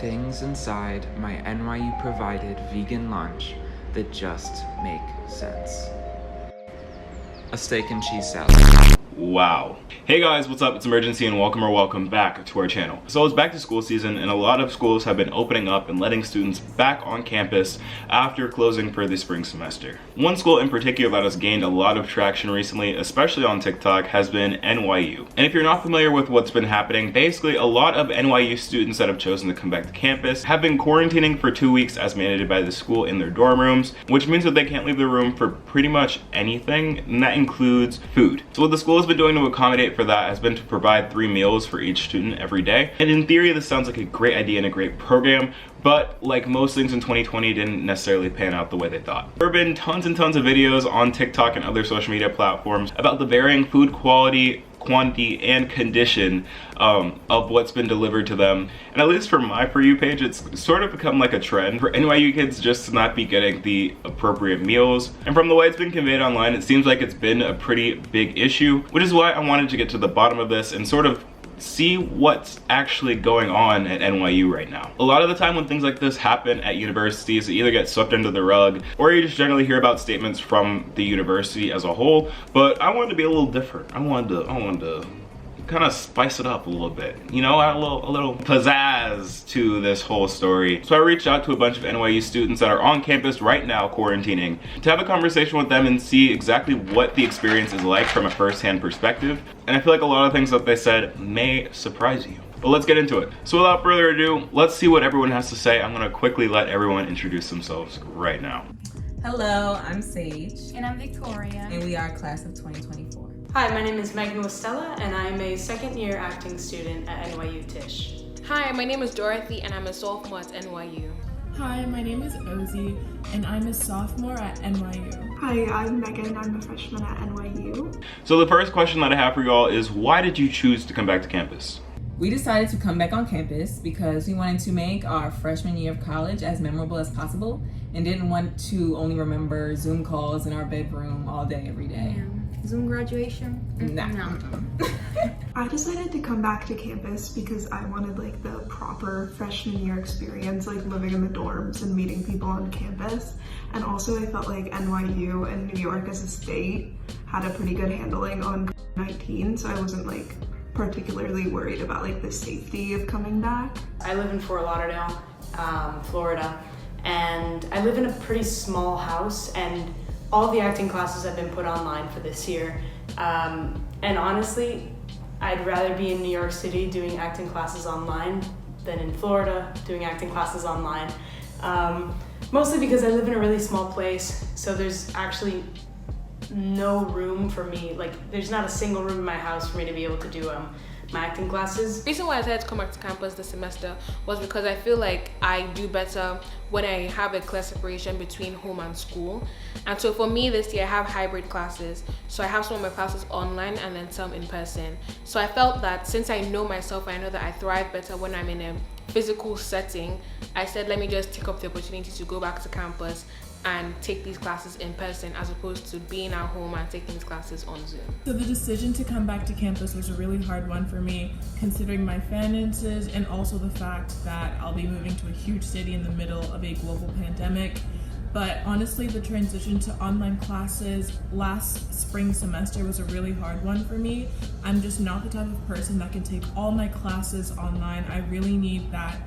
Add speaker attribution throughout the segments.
Speaker 1: things inside my NYU provided vegan lunch that just make sense. A steak and cheese salad.
Speaker 2: Wow. Hey guys, what's up? It's Imurgency and welcome back to our channel. So it's back to school season and a lot of schools have been opening up and letting students back on campus after closing for the spring semester. One school in particular that has gained a lot of traction recently, especially on TikTok, has been NYU. And if you're not familiar with what's been happening, basically a lot of NYU students that have chosen to come back to campus have been quarantining for 2 weeks as mandated by the school in their dorm rooms, which means that they can't leave their room for pretty much anything, and that includes food. So what the school has been doing to accommodate for that has been to provide 3 meals for each student every day. And in theory, this sounds like a great idea and a great program, but like most things in 2020, didn't necessarily pan out the way they thought. There have been tons and tons of videos on TikTok and other social media platforms about the varying food quality, quantity, and condition of what's been delivered to them. And at least for my For You page, it's sort of become like a trend for NYU kids just to not be getting the appropriate meals. And from the way it's been conveyed online, it seems like it's been a pretty big issue, which is why I wanted to get to the bottom of this and sort of see what's actually going on at NYU right now. A lot of the time when things like this happen at universities, it either gets swept under the rug or you just generally hear about statements from the university as a whole. But I wanted to be a little different. I wanted to kind of spice it up a little bit, you know, add a little pizzazz to this whole story. So I reached out to a bunch of NYU students that are on campus right now quarantining to have a conversation with them and see exactly what the experience is like from a first-hand perspective. And I feel like a lot of things that they said may surprise you. But let's get into it. So without further ado, let's see what everyone has to say. I'm gonna quickly let everyone introduce themselves right now.
Speaker 3: Hello, I'm Sage.
Speaker 4: And I'm Victoria.
Speaker 3: And we are class of 2024.
Speaker 5: Hi, my name is Megan Westella, and I'm a second-year acting student at NYU Tisch.
Speaker 4: Hi, my name is Dorothy, and I'm a sophomore at NYU.
Speaker 6: Hi, my name is Ozzy, and I'm a sophomore at NYU.
Speaker 7: Hi, I'm Megan. I'm a freshman at NYU.
Speaker 2: So the first question that I have for you all is, why did you choose to come back to campus?
Speaker 3: We decided to come back on campus because we wanted to make our freshman year of college as memorable as possible and didn't want to only remember Zoom calls in our bedroom all day, every day.
Speaker 4: Zoom graduation?
Speaker 3: Nah.
Speaker 4: No.
Speaker 7: I decided to come back to campus because I wanted like the proper freshman year experience, like living in the dorms and meeting people on campus. And also I felt like NYU and New York as a state had a pretty good handling on COVID-19, so I wasn't like particularly worried about like the safety of coming back.
Speaker 5: I live in Fort Lauderdale, Florida, and I live in a pretty small house, and all the acting classes have been put online for this year. And honestly, I'd rather be in New York City doing acting classes online than in Florida doing acting classes online. Mostly because I live in a really small place, so there's actually no room for me, like there's not a single room in my house for me to be able to do my acting classes.
Speaker 4: The reason why I decided to come back to campus this semester was because I feel like I do better when I have a clear separation between home and school. And so for me this year, I have hybrid classes. So I have some of my classes online and then some in person. So I felt that since I know myself, I know that I thrive better when I'm in a physical setting. I said, let me just take up the opportunity to go back to campus and take these classes in person as opposed to being at home and taking these classes on Zoom.
Speaker 6: So the decision to come back to campus was a really hard one for me, considering my finances and also the fact that I'll be moving to a huge city in the middle of a global pandemic. But honestly, the transition to online classes last spring semester was a really hard one for me. I'm just not the type of person that can take all my classes online. I really need that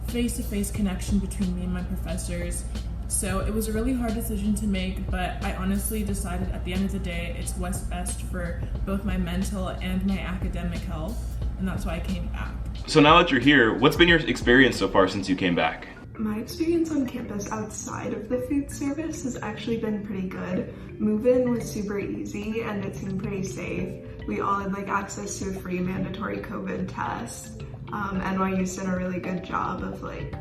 Speaker 6: face-to-face connection between me and my professors. So it was a really hard decision to make, but I honestly decided at the end of the day, it's what's best for both my mental and my academic health, and that's why I came back.
Speaker 2: So now that you're here, what's been your experience so far since you came back?
Speaker 7: My experience on campus outside of the food service has actually been pretty good. Move-in was super easy and it seemed pretty safe. We all had like access to a free mandatory COVID test. NYU's done a really good job of like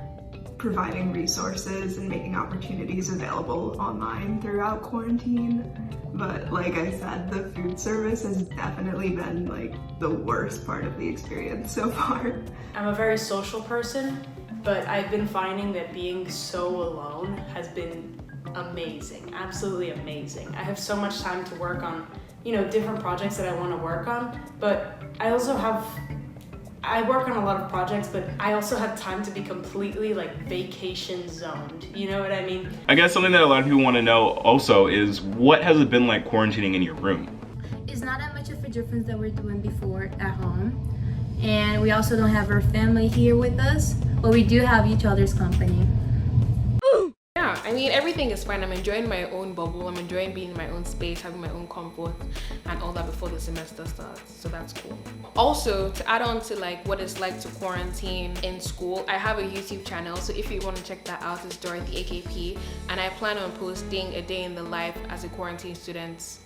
Speaker 7: providing resources and making opportunities available online throughout quarantine. But like I said, the food service has definitely been like the worst part of the experience so far.
Speaker 5: I'm a very social person, but I've been finding that being so alone has been amazing, absolutely amazing. I have so much time to work on, different projects that I want to work on, but I I work on a lot of projects, but I also have time to be completely like vacation zoned. You know what I mean?
Speaker 2: I guess something that a lot of people want to know also is, what has it been like quarantining in your room?
Speaker 8: It's not that much of a difference that we're doing before at home. And we also don't have our family here with us, but we do have each other's company.
Speaker 4: Yeah, I mean, everything is fine. I'm enjoying my own bubble. I'm enjoying being in my own space, having my own comfort and all that before the semester starts. So that's cool. Also, to add on to like what it's like to quarantine in school, I have a YouTube channel. So if you want to check that out, it's Dorothy AKP. And I plan on posting a day in the life as a quarantine student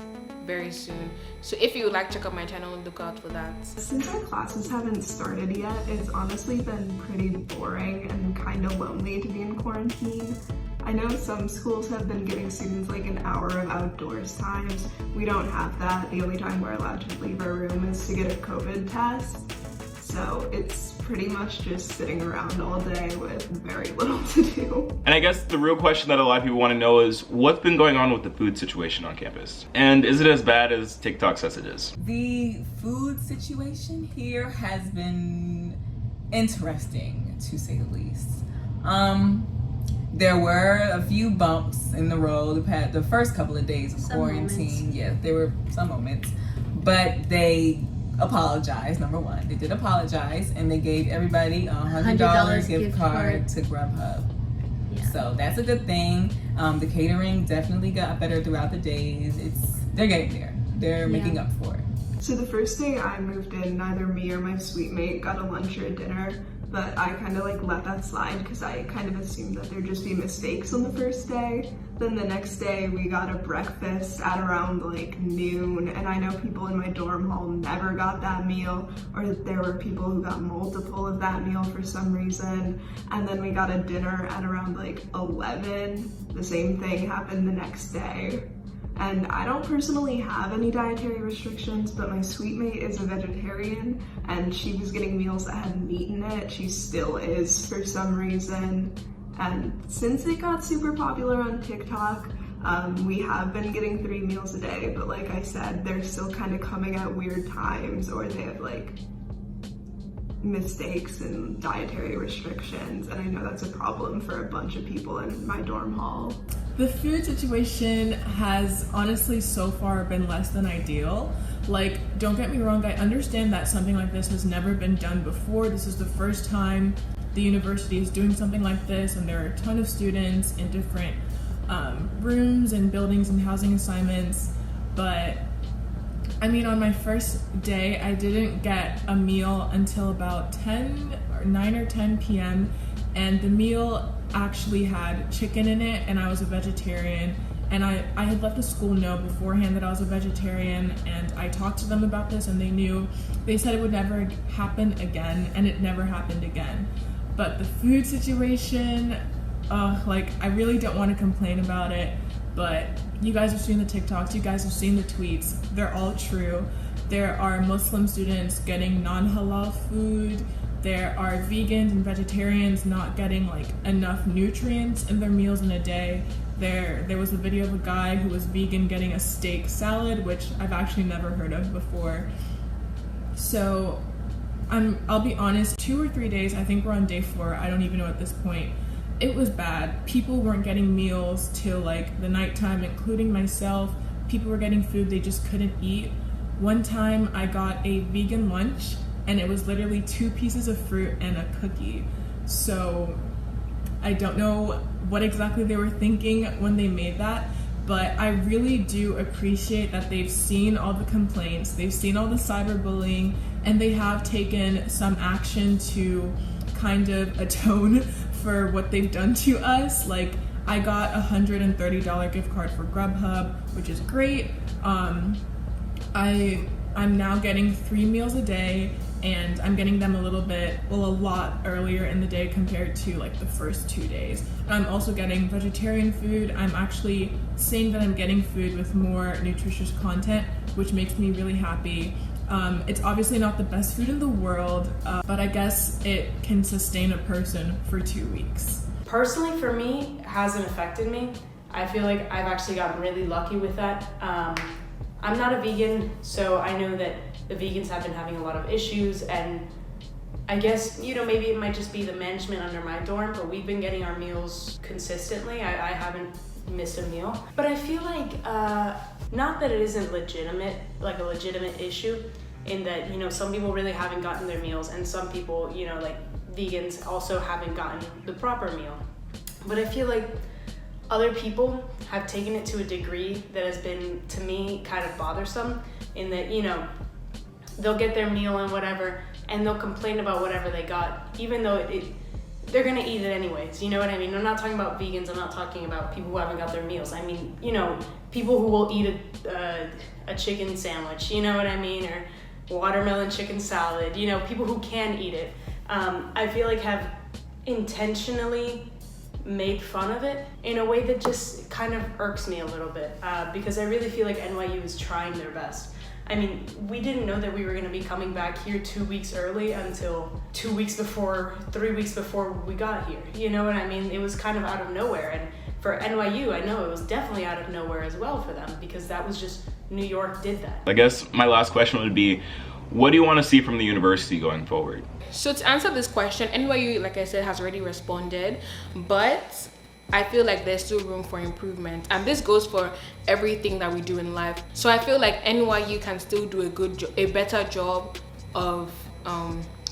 Speaker 4: very soon. So if you would like to check out my channel, look out for that.
Speaker 7: Since our classes haven't started yet, it's honestly been pretty boring and kind of lonely to be in quarantine. I know some schools have been giving students like an hour of outdoors times. We don't have that. The only time we're allowed to leave our room is to get a COVID test. So it's pretty much just sitting around all day with very little to do.
Speaker 2: And I guess the real question that a lot of people want to know is, what's been going on with the food situation on campus? And is it as bad as TikTok says it is?
Speaker 3: The food situation here has been interesting, to say the least. There were a few bumps in the road the first couple of days of quarantine.
Speaker 8: Moments.
Speaker 3: Yeah, there were some moments, but they apologized. Number one, they did apologize, and they gave everybody a $100 gift card to Grubhub.
Speaker 8: Yeah.
Speaker 3: So that's a good thing. The catering definitely got better throughout the days. They're getting there. They're making up for it.
Speaker 7: So the first day I moved in, neither me or my suite mate got a lunch or a dinner, but I kind of like let that slide because I kind of assumed that there'd just be mistakes on the first day. Then the next day we got a breakfast at around like noon, and I know people in my dorm hall never got that meal, or there were people who got multiple of that meal for some reason. And then we got a dinner at around like 11. The same thing happened the next day. And I don't personally have any dietary restrictions, but my suite mate is a vegetarian and she was getting meals that had meat in it. She still is for some reason. And since it got super popular on TikTok, we have been getting 3 meals a day, but like I said, they're still kind of coming at weird times, or they have like mistakes and dietary restrictions, and I know that's a problem for a bunch of people in my dorm hall.
Speaker 6: The food situation has honestly so far been less than ideal. Like, don't get me wrong, I understand that something like this has never been done before. This is the first time the university is doing something like this, and there are a ton of students in different rooms and buildings and housing assignments. But I mean, on my first day, I didn't get a meal until about 9 or 10 p.m. and the meal actually had chicken in it, and I was a vegetarian. And I had let the school know beforehand that I was a vegetarian, and I talked to them about this, and they knew. They said it would never happen again, and it never happened again. But the food situation, like, I really don't want to complain about it, but you guys have seen the TikToks, you guys have seen the tweets, they're all true. There are Muslim students getting non-halal food. There are vegans and vegetarians not getting like enough nutrients in their meals in a day. There was a video of a guy who was vegan getting a steak salad, which I've actually never heard of before. So I'll be honest, 2 or 3 days, I think we're on day 4, I don't even know at this point. It was bad. People weren't getting meals till like the nighttime, including myself. People were getting food they just couldn't eat. One time I got a vegan lunch, and it was literally 2 pieces of fruit and a cookie. So I don't know what exactly they were thinking when they made that, but I really do appreciate that they've seen all the complaints, they've seen all the cyberbullying, and they have taken some action to kind of atone for what they've done to us. Like, I got a $130 gift card for Grubhub, which is great. I'm now getting 3 meals a day, and I'm getting them a lot earlier in the day compared to like the first 2 days. And I'm also getting vegetarian food. I'm actually saying that I'm getting food with more nutritious content, which makes me really happy. It's obviously not the best food in the world, but I guess it can sustain a person for 2 weeks.
Speaker 5: Personally, for me, it hasn't affected me. I feel like I've actually gotten really lucky with that. I'm not a vegan, so I know that the vegans have been having a lot of issues, and I guess, you know, maybe it might just be the management under my dorm, but we've been getting our meals consistently. I haven't missed a meal. But I feel like, not that it isn't legitimate, like a legitimate issue, in that, you know, some people really haven't gotten their meals, and some people, you know, like vegans also haven't gotten the proper meal. But I feel like other people have taken it to a degree that has been, to me, kind of bothersome, in that, you know, they'll get their meal and whatever, and they'll complain about whatever they got, even though they're gonna eat it anyways, you know what I mean? I'm not talking about vegans, I'm not talking about people who haven't got their meals. I mean, you know, people who will eat a chicken sandwich, you know what I mean? Or watermelon chicken salad, you know, people who can eat it, I feel like have intentionally made fun of it in a way that just kind of irks me a little bit, because I really feel like NYU is trying their best. I mean, we didn't know that we were going to be coming back here 2 weeks early until 3 weeks before we got here. You know what I mean? It was kind of out of nowhere. And for NYU, I know it was definitely out of nowhere as well for them, because that was just, New York did that.
Speaker 2: I guess my last question would be, what do you want to see from the university going forward?
Speaker 4: So to answer this question, NYU, like I said, has already responded, but I feel like there's still room for improvement, and this goes for everything that we do in life. So I feel like NYU can still do a better job of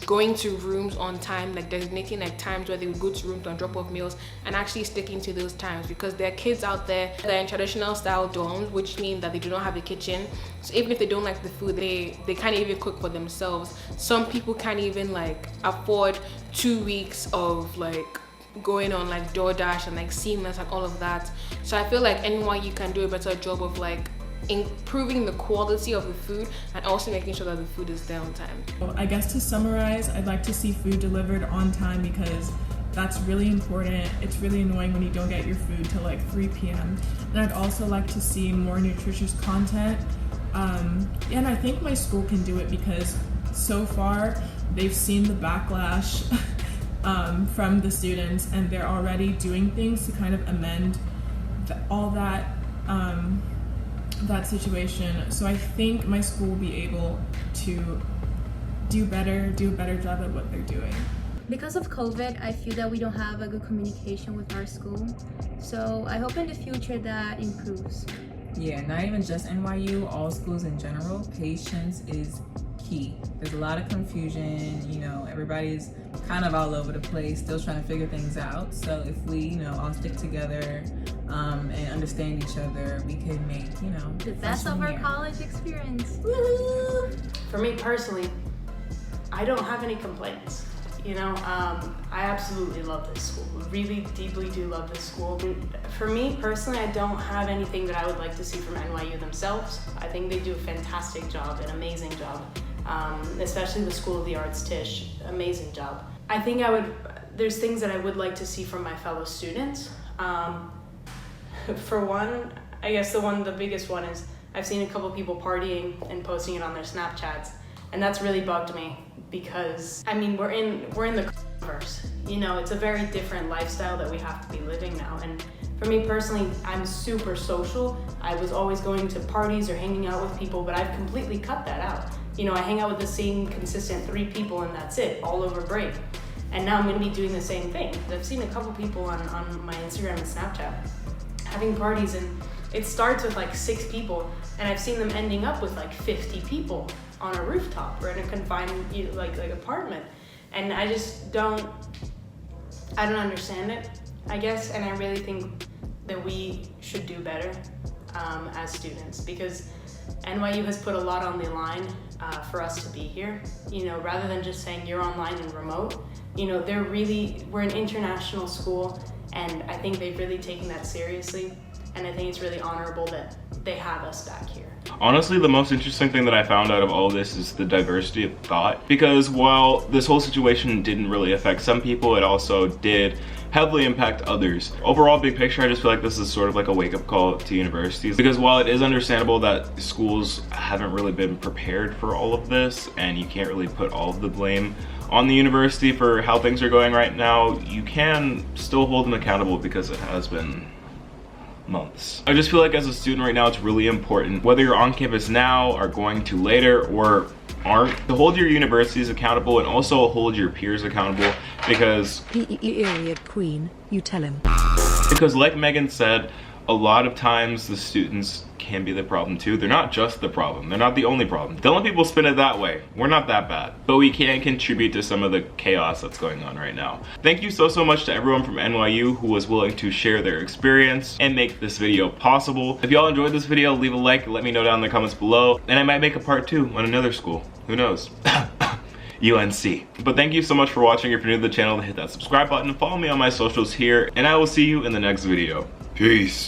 Speaker 4: going to rooms on time, like designating like times where they would go to rooms and drop off meals, and actually sticking to those times, because there are kids out there that are in traditional style dorms, which mean that they do not have a kitchen. So even if they don't like the food, they can't even cook for themselves. Some people can't even like afford 2 weeks of like going on like DoorDash and like Seamless and all of that. So I feel like NYU can do a better job of like improving the quality of the food and also making sure that the food is there on time.
Speaker 6: I guess to summarize, I'd like to see food delivered on time, because that's really important. It's really annoying when you don't get your food till like 3 p.m. And I'd also like to see more nutritious content. And I think my school can do it, because so far they've seen the backlash from the students, and they're already doing things to kind of amend all that that situation. So I think my school will be able to do a better job at what they're doing.
Speaker 8: Because of COVID, I feel that we don't have a good communication with our school. So I hope in the future that improves.
Speaker 3: Yeah, not even just NYU, all schools in general, patience is key. There's a lot of confusion, you know, everybody's kind of all over the place, still trying to figure things out. So if we, you know, all stick together and understand each other, we can make, you know,
Speaker 8: the best of our college experience.
Speaker 5: Woo-hoo! For me personally, I don't have any complaints. You know, I absolutely love this school. Really deeply do love this school. For me personally, I don't have anything that I would like to see from NYU themselves. I think they do a fantastic job, an amazing job. Especially the School of the Arts, Tisch, amazing job. I think there's things that I would like to see from my fellow students. For one, I guess the biggest one is I've seen a couple people partying and posting it on their Snapchats, and that's really bugged me, because I mean we're in the verse. You know, it's a very different lifestyle that we have to be living now. And for me personally, I'm super social. I was always going to parties or hanging out with people, but I've completely cut that out. You know, I hang out with the same consistent 3 people, and that's it, all over break. And now I'm gonna be doing the same thing. I've seen a couple people on my Instagram and Snapchat having parties, and it starts with like 6 people, and I've seen them ending up with like 50 people on a rooftop or in a confined like apartment. And I just don't understand it, I guess. And I really think that we should do better as students, because NYU has put a lot on the line for us to be here. You know, rather than just saying you're online and remote, you know, we're an international school, and I think they've really taken that seriously. And I think it's really honorable that they have us back here.
Speaker 2: Honestly, the most interesting thing that I found out of all this is the diversity of thought, because while this whole situation didn't really affect some people, it also did heavily impact others. Overall, big picture, I just feel like this is sort of like a wake-up call to universities, because while it is understandable that schools haven't really been prepared for all of this, and you can't really put all of the blame on the university for how things are going right now, you can still hold them accountable, because it has been months. I just feel like as a student right now, it's really important, whether you're on campus now or going to later, or aren't, to hold your universities accountable and also hold your peers accountable, because
Speaker 9: Queen, you tell him.
Speaker 2: Because like Megan said, a lot of times the students can be the problem too. They're not just the problem. They're not the only problem. Don't let people spin it that way. We're not that bad. But we can contribute to some of the chaos that's going on right now. Thank you so much to everyone from NYU who was willing to share their experience and make this video possible. If y'all enjoyed this video, leave a like, let me know down in the comments below. And I might make a part 2 on another school. Who knows? UNC. But thank you so much for watching. If you're new to the channel, hit that subscribe button and follow me on my socials here. And I will see you in the next video. Peace.